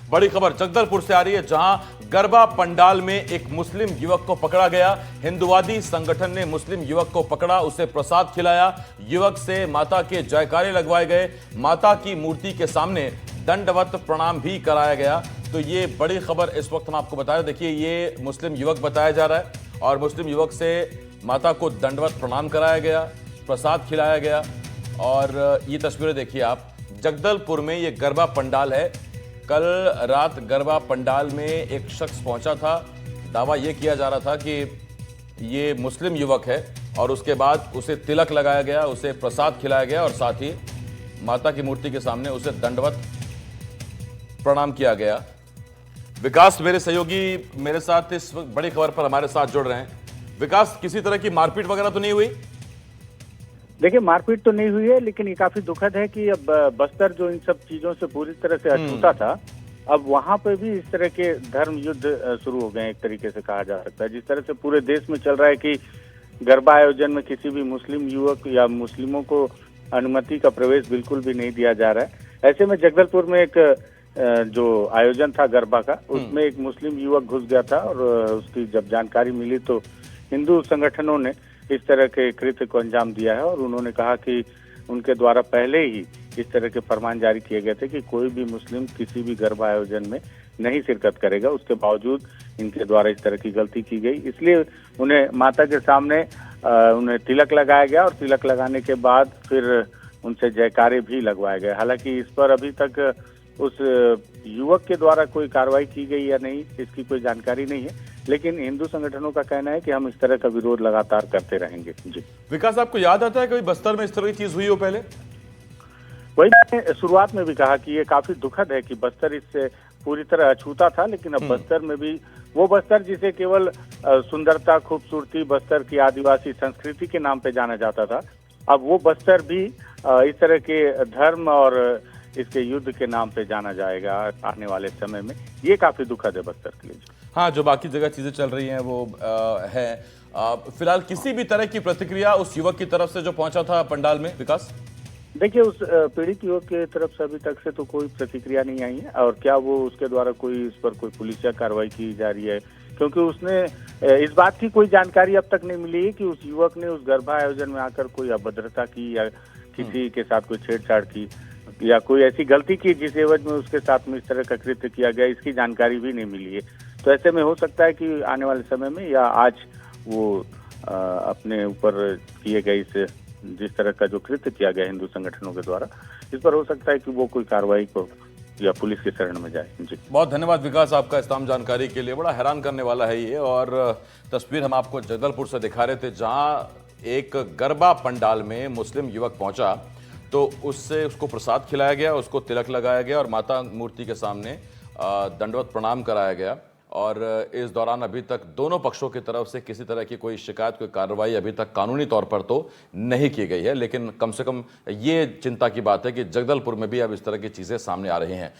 बड़ी खबर जगदलपुर से आ रही है, जहां गरबा पंडाल में एक मुस्लिम युवक को पकड़ा गया। हिंदुवादी संगठन ने मुस्लिम युवक को पकड़ा, उसे प्रसाद खिलाया। युवक से माता के जयकारे लगवाए गए। माता की मूर्ति के सामने दंडवत प्रणाम भी कराया गया। तो ये बड़ी खबर इस वक्त हम आपको बता रहे हैं। देखिए, ये मुस्लिम युवक बताया जा रहा है और मुस्लिम युवक से माता को दंडवत प्रणाम कराया गया, प्रसाद खिलाया गया। और ये तस्वीरें देखिए आप, जगदलपुर में ये गरबा पंडाल है। कल रात गरबा पंडाल में एक शख्स पहुंचा था। दावा यह किया जा रहा था कि ये मुस्लिम युवक है और उसके बाद उसे तिलक लगाया गया, उसे प्रसाद खिलाया गया और साथ ही माता की मूर्ति के सामने उसे दंडवत प्रणाम किया गया। विकास मेरे सहयोगी मेरे साथ इस बड़ी खबर पर हमारे साथ जुड़ रहे हैं। विकास, किसी तरह की मारपीट वगैरह तो नहीं हुई? देखिए, मारपीट तो नहीं हुई है, लेकिन ये काफी दुखद है कि अब बस्तर जो इन सब चीजों से पूरी तरह से अछूता था, अब वहां पे भी इस तरह के धर्म युद्ध शुरू हो गए, एक तरीके से कहा जा सकता है। जिस तरह से पूरे देश में चल रहा है कि गरबा आयोजन में किसी भी मुस्लिम युवक या मुस्लिमों को अनुमति का प्रवेश बिल्कुल भी नहीं दिया जा रहा है। ऐसे में जगदलपुर में एक जो आयोजन था गरबा का, उसमें एक मुस्लिम युवक घुस गया था और उसकी जब जानकारी मिली तो हिंदू संगठनों ने इस तरह के कृत्य को अंजाम दिया है और उन्होंने कहा कि उनके द्वारा पहले ही इस तरह के फरमान जारी किए गए थे कि कोई भी मुस्लिम किसी भी गरबा आयोजन में नहीं शिरकत करेगा। उसके बावजूद इनके द्वारा इस तरह की गलती की गई, इसलिए उन्हें माता के सामने उन्हें तिलक लगाया गया और तिलक लगाने के बाद फिर उनसे जयकारे भी लगवाए गए। हालांकि इस पर अभी तक उस युवक के द्वारा कोई कार्रवाई की गई या नहीं, इसकी कोई जानकारी नहीं है, लेकिन हिंदू संगठनों का कहना है कि हम इस तरह का विरोध लगातार करते रहेंगे। जी विकास, आपको याद आता है कभी बस्तर में इस तरह की चीज हुई हो पहले? वही मैंने शुरुआत में भी कहा कि ये काफी दुखद है कि बस्तर इससे पूरी तरह अछूता था, लेकिन अब बस्तर में भी वो बस्तर जिसे केवल सुंदरता, खूबसूरती, बस्तर की आदिवासी संस्कृति के नाम पे जाना जाता था, अब वो बस्तर भी इस तरह के धर्म और इसके युद्ध के नाम पे जाना जाएगा आने वाले समय में। ये काफी दुखद है बस्तर के लिए। हाँ, जो बाकी जगह चीजें चल रही हैं वो है। फिलहाल किसी भी तरह की प्रतिक्रिया उस युवक की तरफ से जो पहुंचा था पंडाल में? विकास, देखिए, उस पीड़ित युवक की तरफ से अभी तक से तो कोई प्रतिक्रिया नहीं आई है और क्या वो उसके द्वारा कोई इस पर कोई पुलिसिया कार्रवाई की जा रही है, क्योंकि उसने इस बात की कोई जानकारी अब तक नहीं मिली है कि उस युवक ने उस गरबा आयोजन में आकर कोई अभद्रता की या किसी के साथ कोई छेड़छाड़ की या कोई ऐसी गलती की जिस एवज में उसके साथ में इस तरह का कृत्य किया गया, इसकी जानकारी भी नहीं मिली है। तो ऐसे में हो सकता है कि आने वाले समय में या आज वो अपने ऊपर किए गए इस जिस तरह का जो कृत्य किया गया हिंदू संगठनों के द्वारा, इस पर हो सकता है कि वो कोई कार्रवाई को या पुलिस के शरण में जाए। जी, बहुत धन्यवाद विकास आपका इस तमाम जानकारी के लिए। बड़ा हैरान करने वाला है ये। और तस्वीर हम आपको जगदलपुर से दिखा रहे थे, जहां एक गरबा पंडाल में मुस्लिम युवक पहुंचा तो उसको प्रसाद खिलाया गया, उसको तिलक लगाया गया और माता मूर्ति के सामने दंडवत प्रणाम कराया गया। और इस दौरान अभी तक दोनों पक्षों की तरफ से किसी तरह की कोई शिकायत, कोई कार्रवाई अभी तक कानूनी तौर पर तो नहीं की गई है, लेकिन कम से कम ये चिंता की बात है कि जगदलपुर में भी अब इस तरह की चीजें सामने आ रही हैं।